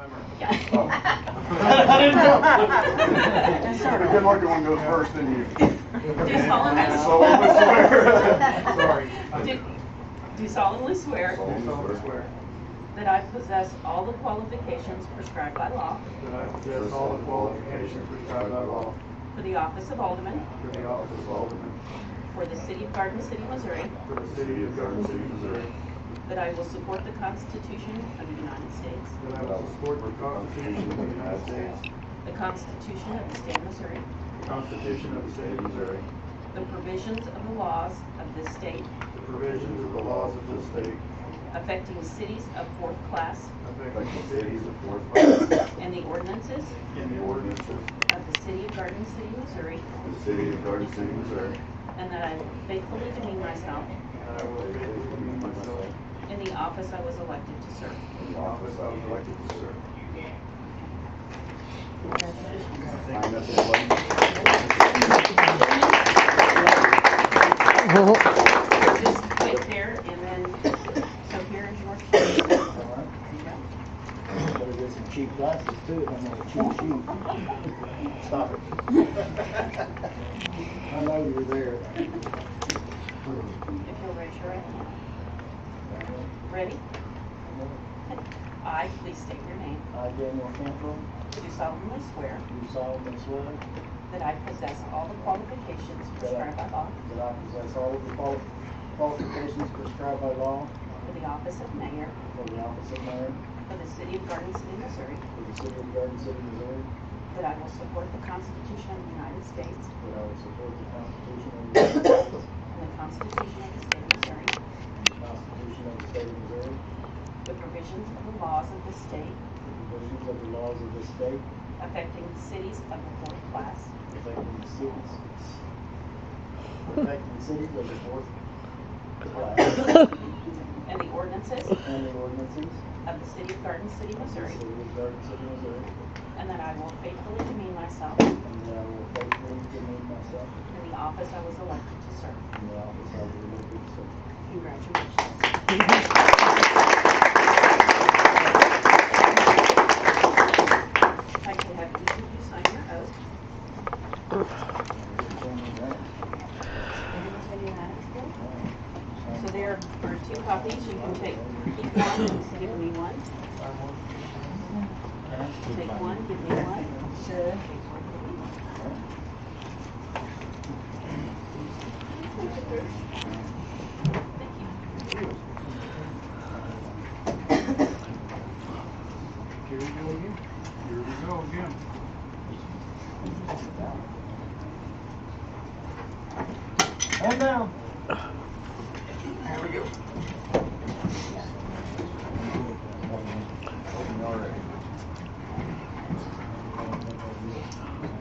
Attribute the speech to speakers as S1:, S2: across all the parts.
S1: Yeah.
S2: Good luck, one goes first, then you.
S1: Do solemnly swear that I possess all the qualifications prescribed by law for the office of Alderman for the city of Garden City, Missouri, that I will support the Constitution of the United States, the Constitution of the State of Missouri, the provisions of the laws of this state, affecting cities of fourth class, and the ordinances of the city of Garden City, Missouri, and that I will faithfully demean myself in the office I was elected to serve. Just wait there, and then, so here is your sheet.
S3: Better get some cheap glasses too, if I'm on a cheap sheet. Stop it. I know you're there.
S1: If you'll raise your right hand. Ready? I, please state your name.
S3: I, Daniel Campbell,
S1: Do solemnly swear
S3: do solemnly swear
S1: that I possess all the qualifications prescribed by law
S3: that I possess all of the qualifications prescribed by law
S1: for the office of mayor
S3: for the office of mayor
S1: for the city of Garden City, Missouri,
S3: for the city of Garden City, Missouri,
S1: that I will support the Constitution of the United States
S3: that I will support the Constitution of the United States
S1: and the Constitution of the State of Missouri,
S3: and the Constitution of the state of Missouri,
S1: the provisions of the laws of the state
S3: the provisions of the laws of the state
S1: affecting cities of the fourth class,
S3: affecting cities of the fourth class
S1: and the ordinances
S3: and the ordinances
S1: of the city of Garden City, Missouri,
S3: of the city of Garden City, Missouri,
S1: and that I will faithfully demean myself
S3: and that I will faithfully demean myself
S1: in the office I was elected to serve.
S3: in the office I was elected to serve.
S1: Congratulations. I'd like to have each of you sign your oath. So there are 2 copies. You can keep one and give me one. Take one, give me one. Take one, give me one. Thank you.
S2: Here we go again.
S3: Hold down.
S2: Here we go.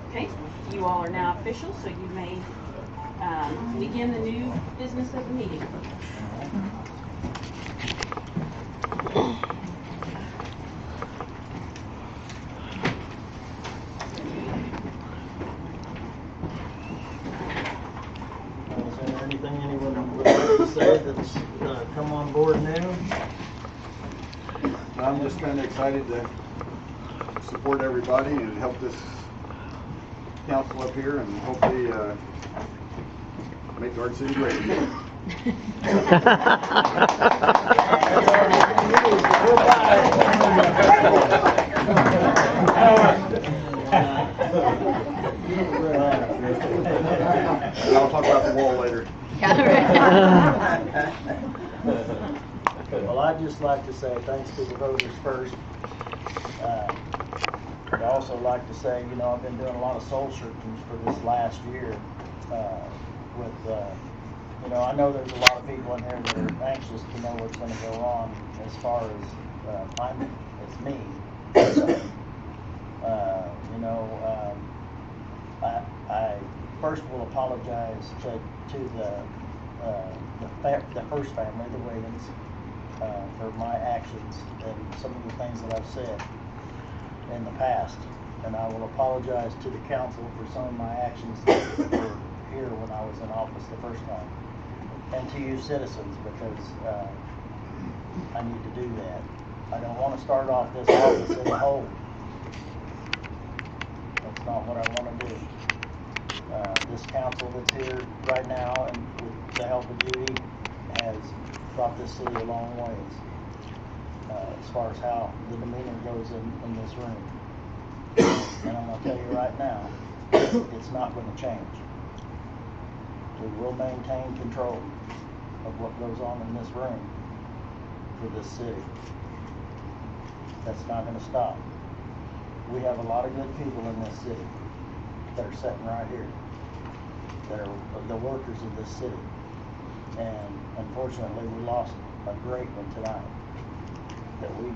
S1: Okay, you all are now official, so you may begin the new business of the meeting.
S3: Is there anything anyone would like to say that's come on board new?
S2: I'm just kind of excited to support everybody and help this council up here and hopefully make Garden City great again. And I'll talk about the wall later.
S3: Well, I'd just like to say thanks to the voters first. I'd also like to say, you know, I've been doing a lot of soul searching for this last year. You know, I know there's a lot of people in here that are anxious to know what's going to go on as far as it's me. So, you know, I first will apologize to the first family, the Williams, for my actions and some of the things that I've said in the past. And I will apologize to the council for some of my actions that were here when I was in office the first time. And to you citizens, because I need to do that. I don't want to start off this office in a hole. That's not what I want to do. This council that's here right now, and with the help of Judy, has brought this city a long ways, as far as how the demeanor goes in this room. And I'm going to tell you right now, it's not going to change. We will maintain control of what goes on in this room for this city. That's not going to stop. We have a lot of good people in this city that are sitting right here, that are the workers of this city. And unfortunately, we lost a great one tonight. That we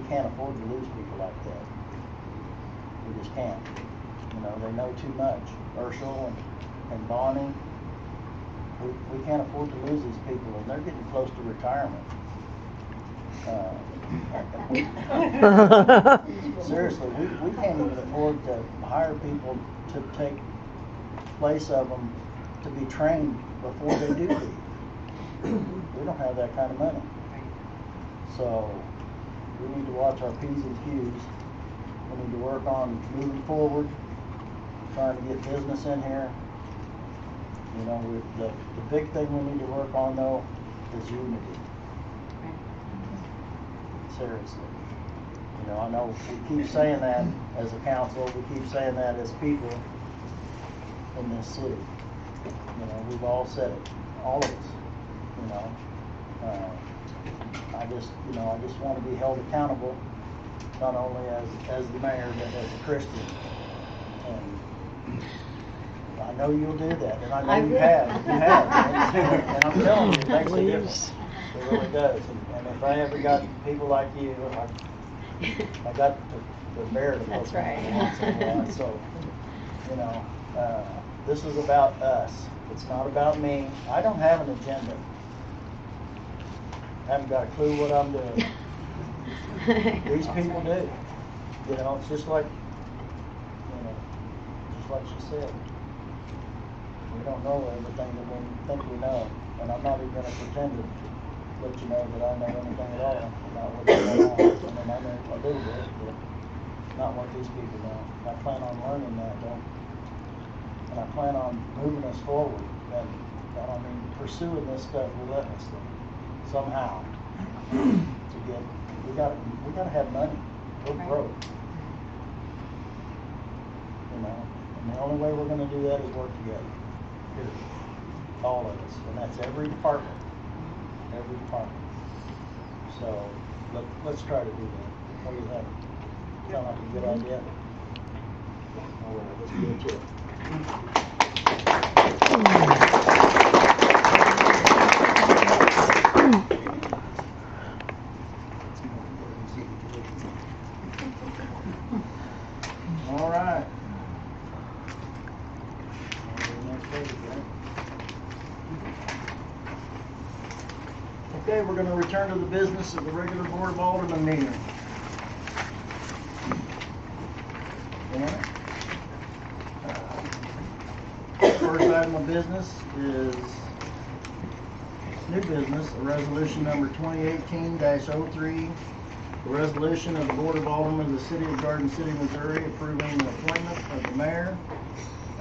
S3: can't afford to lose people like that. We just can't. You know, they know too much. Urshel and Bonnie, we can't afford to lose these people, and they're getting close to retirement. Seriously, we can't even afford to hire people to take place of them to be trained before they do leave. We don't have that kind of money. So we need to watch our P's and Q's. We need to work on moving forward, trying to get business in here. You know, the big thing we need to work on, though, is unity. Seriously. You know, I know we keep saying that as a council, we keep saying that as people in this city. You know, we've all said it, all of us. You know, I just want to be held accountable, not only as the mayor, but as a Christian. And I know you'll do that, and I know you have. You have. And I'm telling you, it makes a difference. It really does. And if I ever got people like you, I got the bear to
S1: That's
S3: poke
S1: right.
S3: me once in a while. So, you know, this is about us. It's not about me. I don't have an agenda. I haven't got a clue what I'm doing. These people do. You know, it's just like, you know, just like she said. We don't know everything that we think we know. And I'm not even going to pretend to let you know that I know anything at all about what's going on. I mean, I know a little bit, but not what these people know. I plan on learning that, though. And I plan on moving us forward. And I mean, pursuing this stuff relentlessly. Somehow. To get, we gotta have money. We're broke. You know, and the only way we're gonna do that is work together. Period. All of us. And that's every department. Every department. So let's try to do that. What do you think? Sound like a good idea? All right, let's do it too. All right. Okay, we're going to return to the business of the regular Board of Aldermen meeting. First item of business is new business, a resolution number 2018-03, a resolution of the Board of Aldermen of the City of Garden City, Missouri, approving the appointment of the mayor,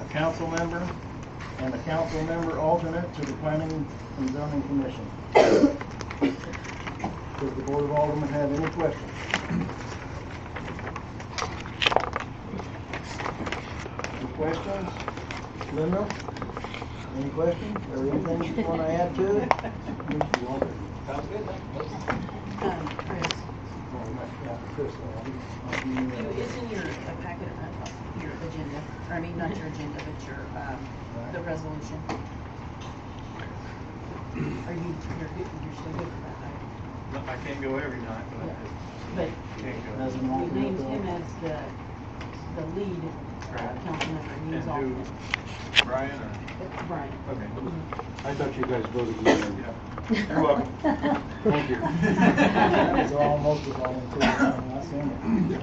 S3: a council member, and a council member alternate to the Planning and Zoning Commission. Does the Board of Aldermen have any questions? Any questions? Linda? Any questions or anything you want to add to it?
S4: Sounds good,
S1: Chris,
S3: Chris,
S1: it's in your packet, your agenda, or I mean, not your agenda, but your, the resolution. You're still good for that, right?
S4: I can't go every night,
S1: But
S4: can't
S3: Doesn't
S1: we
S3: want to
S1: named
S3: go.
S1: him as the lead council member, and he was
S4: And
S1: alternate.
S4: who? Brian or?
S1: Brian.
S4: Okay.
S5: I thought you guys voted me in.
S4: Yeah. You're welcome.
S5: Thank you.
S3: It's almost as long as I've seen it.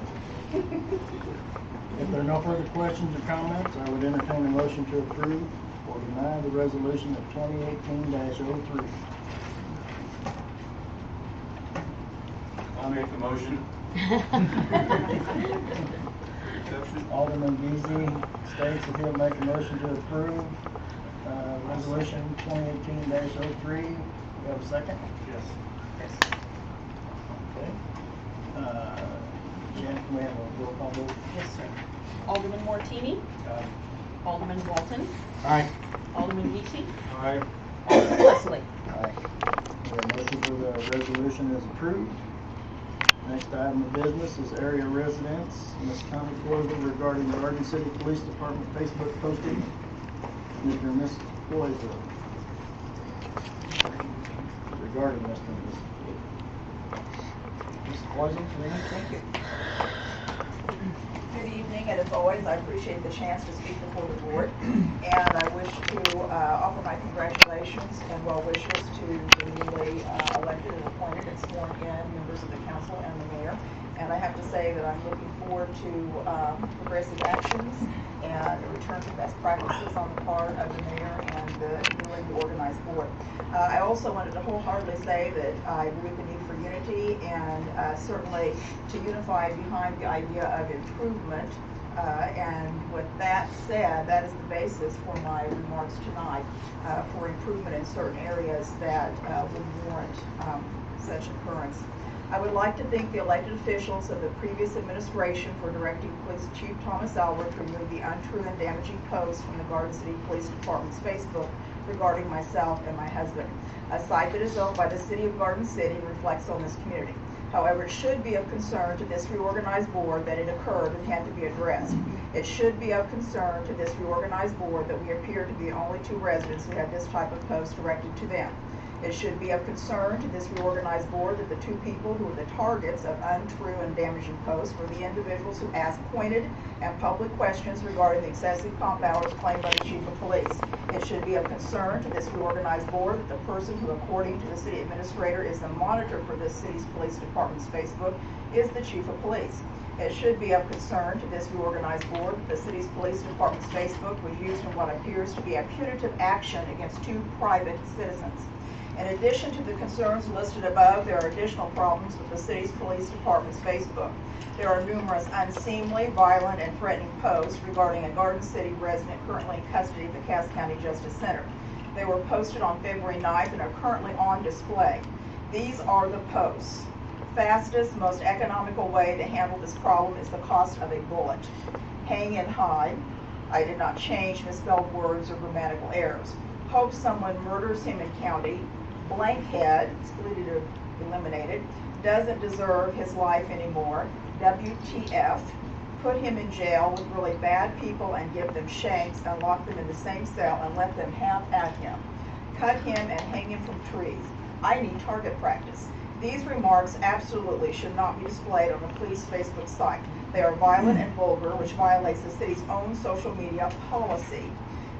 S3: If there are no further questions or comments, I would entertain a motion to approve or deny the resolution of 2018-03.
S4: I'll make the motion.
S3: Alderman Geezy states that he'll make a motion to approve resolution 2018-03. We have a second?
S4: Yes.
S3: Okay. Jen, can we have a roll call vote?
S1: Yes, sir. Alderman Mortini, Alderman Walton,
S5: Aye.
S1: Alderman Geesey,
S4: Aye.
S1: Alderman Wesley.
S3: Aye. The motion for the resolution is approved. Next item of business is area residents, Ms. Connie Poisal regarding the Garden City Police Department Facebook posting. Mr. and Ms. Poisal. Regarding Mr. and Ms. Poisal. Ms. Poisal, please.
S6: Thank you. Good evening, and as always, I appreciate the chance to speak before the board. And I wish to offer my congratulations and well wishes to the newly elected and appointed and sworn in members of the council and the mayor. And I have to say that I'm looking forward to progressive actions and a return to best practices on the part of the mayor and the newly organized board. I also wanted to wholeheartedly say that I agree with the need for unity and certainly to unify behind the idea of improvement. And with that said, that is the basis for my remarks tonight for improvement in certain areas that would warrant such occurrence. I would like to thank the elected officials of the previous administration for directing Police Chief Thomas Alvin to remove the untrue and damaging posts from the Garden City Police Department's Facebook regarding myself and my husband. A site that is owned by the City of Garden City reflects on this community. However, it should be of concern to this reorganized board that it occurred and had to be addressed. It should be of concern to this reorganized board that we appear to be the only two residents who have this type of post directed to them. It should be of concern to this reorganized board that the two people who were the targets of untrue and damaging posts were the individuals who asked pointed and public questions regarding the excessive comp hours claimed by the chief of police. It should be of concern to this reorganized board that the person who, according to the city administrator, is the monitor for this city's police department's Facebook is the chief of police. It should be of concern to this reorganized board that the city's police department's Facebook was used in what appears to be a punitive action against two private citizens. In addition to the concerns listed above, there are additional problems with the city's police department's Facebook. There are numerous unseemly, violent, and threatening posts regarding a Garden City resident currently in custody at the Cass County Justice Center. They were posted on February 9th and are currently on display. These are the posts. Fastest, most economical way to handle this problem is the cost of a bullet. Hang and hide. I did not change misspelled words or grammatical errors. Hope someone murders him in county. Blank head, excluded or eliminated, doesn't deserve his life anymore. WTF, put him in jail with really bad people and give them shanks and lock them in the same cell and let them have at him. Cut him and hang him from trees. I need target practice. These remarks absolutely should not be displayed on the police Facebook site. They are violent and vulgar, which violates the city's own social media policy.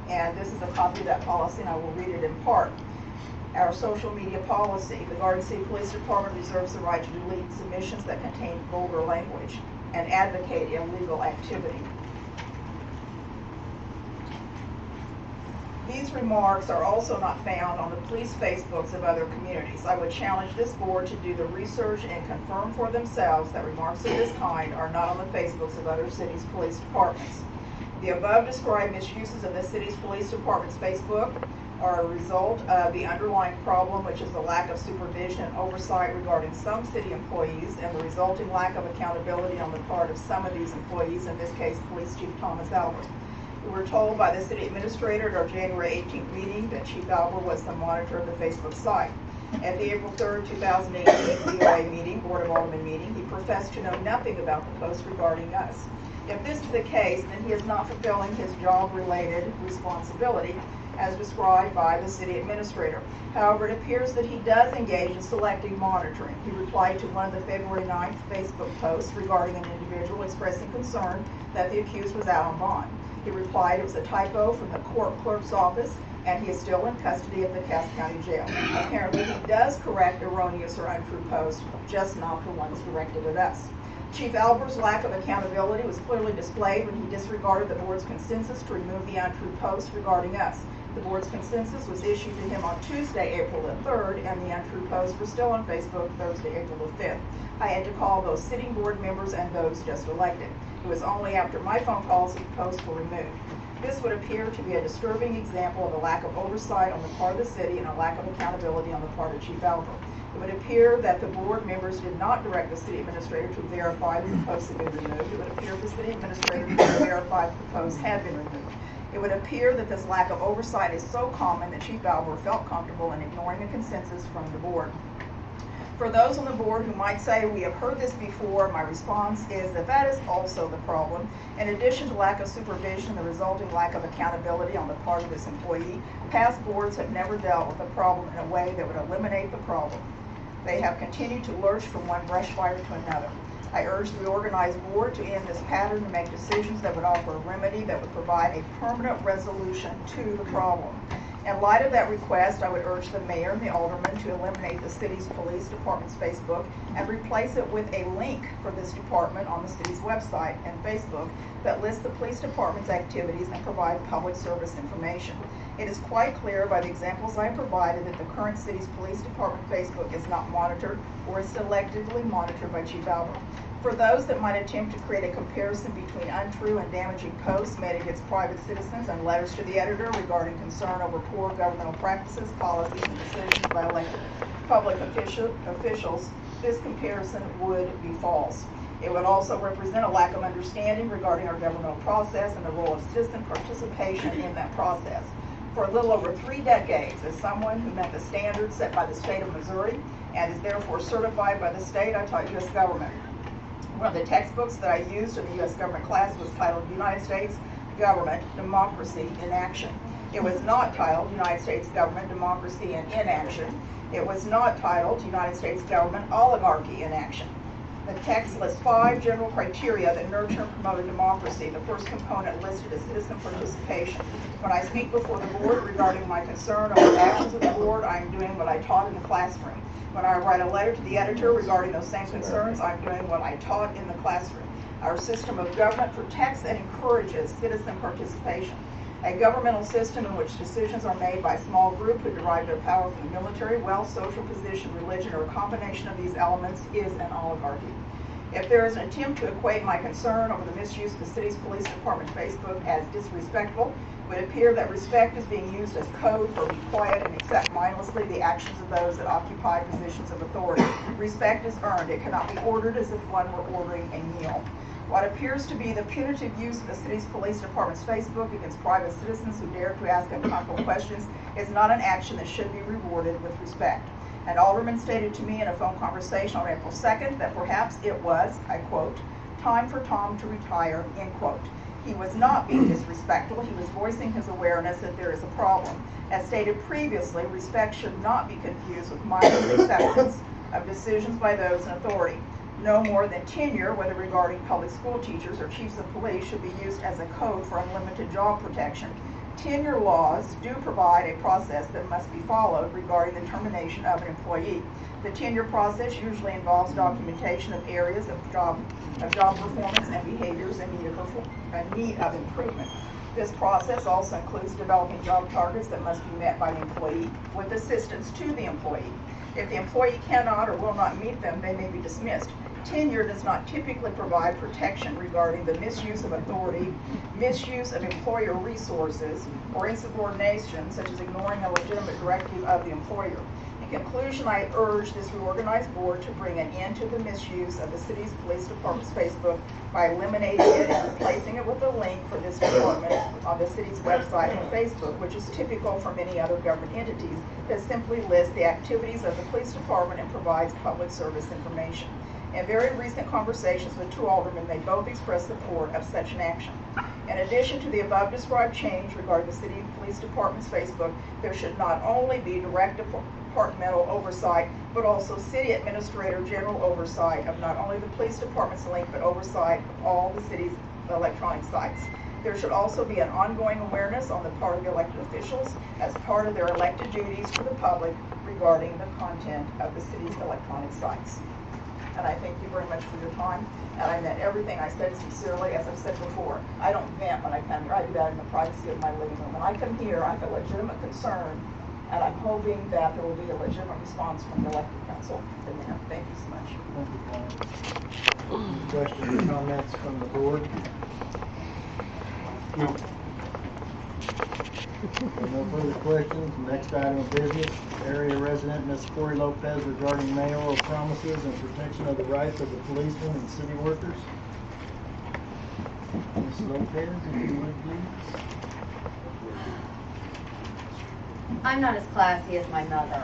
S6: And this is a copy of that policy, and I will read it in part. Our social media policy, the Garden City Police Department reserves the right to delete submissions that contain vulgar language and advocate illegal activity. These remarks are also not found on the police Facebooks of other communities. I would challenge this board to do the research and confirm for themselves that remarks of this kind are not on the Facebooks of other cities' police departments. The above described misuses of the city's police department's Facebook are a result of the underlying problem, which is the lack of supervision and oversight regarding some city employees and the resulting lack of accountability on the part of some of these employees, in this case, Police Chief Thomas Alvin. We were told by the city administrator at our January 18th meeting that Chief Alvin was the monitor of the Facebook site. At the April 3rd, 2018 BOA meeting, Board of Aldermen meeting, he professed to know nothing about the post regarding us. If this is the case, then he is not fulfilling his job-related responsibility as described by the city administrator. However, it appears that he does engage in selective monitoring. He replied to one of the February 9th Facebook posts regarding an individual expressing concern that the accused was out on bond. He replied it was a typo from the court clerk's office and he is still in custody at the Cass County Jail. Apparently, he does correct erroneous or untrue posts, just not the ones directed at us. Chief Albert's lack of accountability was clearly displayed when he disregarded the board's consensus to remove the untrue post regarding us. The board's consensus was issued to him on Tuesday, April the 3rd, and the untrue posts were still on Facebook Thursday, April the 5th. I had to call those sitting board members and those just elected. It was only after my phone calls that the posts were removed. This would appear to be a disturbing example of a lack of oversight on the part of the city and a lack of accountability on the part of Chief Alvin. It would appear that the board members did not direct the city administrator to verify that the posts had been removed. It would appear the city administrator did not verify that the posts had been removed. It would appear that this lack of oversight is so common that Chief Alvin felt comfortable in ignoring the consensus from the board. For those on the board who might say, we have heard this before, my response is that that is also the problem. In addition to lack of supervision and the resulting lack of accountability on the part of this employee, past boards have never dealt with the problem in a way that would eliminate the problem. They have continued to lurch from one brush fire to another. I urge the reorganized board to end this pattern and make decisions that would offer a remedy that would provide a permanent resolution to the problem. In light of that request, I would urge the mayor and the aldermen to eliminate the city's police department's Facebook and replace it with a link for this department on the city's website and Facebook that lists the police department's activities and provide public service information. It is quite clear by the examples I provided that the current city's police department Facebook is not monitored or is selectively monitored by Chief Alvin. For those that might attempt to create a comparison between untrue and damaging posts made against private citizens and letters to the editor regarding concern over poor governmental practices, policies, and decisions by elected public officials, this comparison would be false. It would also represent a lack of understanding regarding our governmental process and the role of citizen participation in that process. For a little over 3 decades, as someone who met the standards set by the state of Missouri and is therefore certified by the state, I taught U.S. government. One of the textbooks that I used in the U.S. government class was titled United States Government, Democracy in Action. It was not titled United States Government, Democracy in Inaction. It was not titled United States Government, Oligarchy in Action. The text lists 5 general criteria that nurture and promote a democracy. The first component listed is citizen participation. When I speak before the board regarding my concern over the actions of the board, I am doing what I taught in the classroom. When I write a letter to the editor regarding those same concerns, I'm doing what I taught in the classroom. Our system of government protects and encourages citizen participation. A governmental system in which decisions are made by a small group who derive their power from the military, wealth, social position, religion, or a combination of these elements is an oligarchy. If there is an attempt to equate my concern over the misuse of the city's police department Facebook as disrespectful, it would appear that respect is being used as code for be quiet and accept mindlessly the actions of those that occupy positions of authority. Respect is earned. It cannot be ordered as if one were ordering a meal. What appears to be the punitive use of the city's police department's Facebook against private citizens who dare to ask uncomfortable questions is not an action that should be rewarded with respect. An alderman stated to me in a phone conversation on April 2nd that perhaps it was, I quote, time for Tom to retire, end quote. He was not being disrespectful. He was voicing his awareness that there is a problem. As stated previously, respect should not be confused with mindless acceptance of decisions by those in authority. No more than tenure, whether regarding public school teachers or chiefs of police, should be used as a code for unlimited job protection. Tenure laws do provide a process that must be followed regarding the termination of an employee. The tenure process usually involves documentation of areas of job performance and behaviors in need of improvement. This process also includes developing job targets that must be met by the employee with assistance to the employee. If the employee cannot or will not meet them, they may be dismissed. Tenure does not typically provide protection regarding the misuse of authority, misuse of employer resources, or insubordination, such as ignoring a legitimate directive of the employer. In conclusion, I urge this reorganized board to bring an end to the misuse of the city's police department's Facebook by eliminating it and replacing it with a link for this department on the city's website and Facebook, which is typical for many other government entities that simply list the activities of the police department and provides public service information. In very recent conversations with 2 aldermen, they both expressed support of such an action. In addition to the above described change regarding the city police department's Facebook, there should not only be direct departmental oversight, but also city administrator general oversight of not only the police department's link, but oversight of all the city's electronic sites. There should also be an ongoing awareness on the part of the elected officials as part of their elected duties to the public regarding the content of the city's electronic sites. and I thank you very much for your time. And I meant everything I said sincerely, as I've said before. I don't vent when I come here. I do that in the privacy of my living room. When I come here, I have a legitimate concern, and I'm hoping that there will be a legitimate response from the elected council. And then, thank you so much.
S3: Thank you, Connie. Any questions or comments from the board?
S5: No.
S3: No further questions. Next item of business, area resident Ms. Corey Lopez regarding mayoral promises and protection of the rights of the policemen and city workers. Ms. Lopez, if you would please.
S7: I'm not as classy as my mother.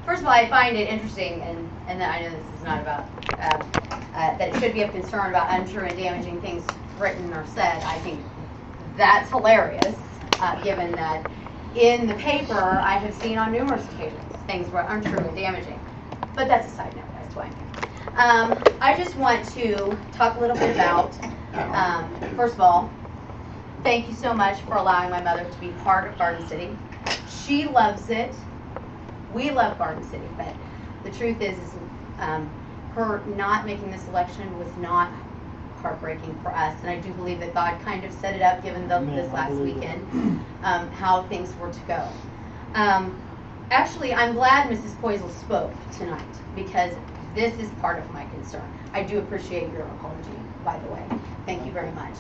S7: First of all, I find it interesting, and I know this is not about, that it should be of concern about untrue and damaging things written or said. I think that's hilarious, given that in the paper I have seen on numerous occasions things were untrue and damaging. But that's a side note, that's why I'm here. I just want to talk a little bit about, first of all, thank you so much for allowing my mother to be part of Garden City. She loves it. We love Garden City, but the truth is her not making this election was not heartbreaking for us, and I do believe that God kind of set it up, given this last weekend, how things were to go. Actually, I'm glad Mrs. Poisal spoke tonight, because this is part of my concern. I do appreciate your apology, by the way. Thank you very much.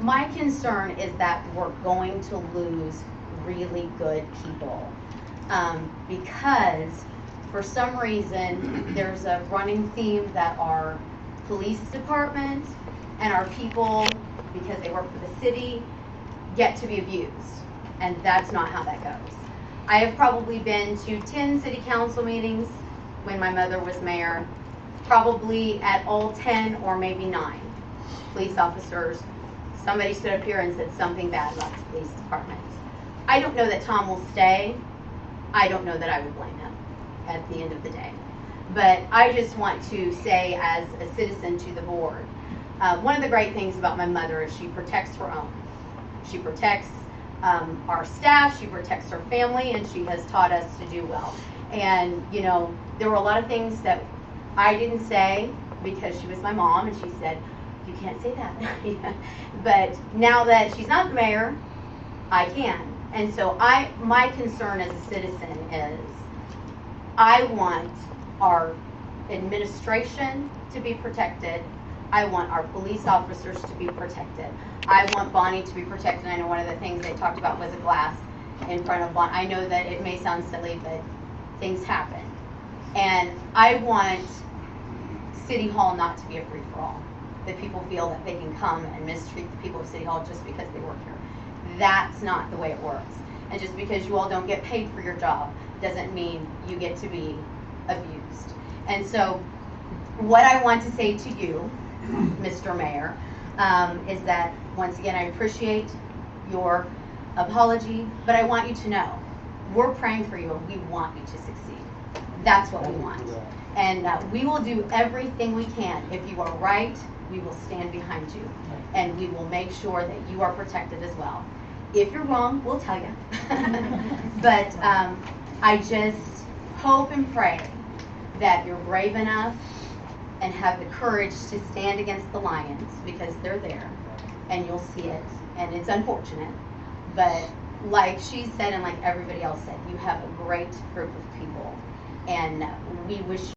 S7: My concern is that we're going to lose really good people, because for some reason there's a running theme that our police department and our people, because they work for the city, get to be abused, and that's not how that goes. I have probably been to 10 city council meetings when my mother was mayor, probably at all 10 or maybe 9 police officers. Somebody stood up here and said something bad about the police department. I don't know that Tom will stay. I don't know that I would blame him at the end of the day. But I just want to say, as a citizen to the board, one of the great things about my mother is she protects her own. She protects our staff, she protects her family, and she has taught us to do well. And, you know, there were a lot of things that I didn't say because she was my mom, and she said, you can't say that. But now that she's not the mayor, I can. And so my concern as a citizen is I want our administration to be protected. I want our police officers to be protected. I want Bonnie to be protected. I know one of the things they talked about was a glass in front of Bonnie. I know that it may sound silly, but things happen. And I want City Hall not to be a free-for-all. That people feel that they can come and mistreat the people of City Hall just because they work here. That's not the way it works. And just because you all don't get paid for your job doesn't mean you get to be abused. And so what I want to say to you, Mr. Mayor, is that once again I appreciate your apology, but I want you to know we're praying for you and we want you to succeed. That's what we want. And we will do everything we can. If you are right, we will stand behind you, and we will make sure that you are protected as well. If you're wrong, we'll tell you. But I just hope and pray that you're brave enough and have the courage to stand against the lions, because they're there, and you'll see it, and it's unfortunate. But like she said, and like everybody else said, you have a great group of people, and we wish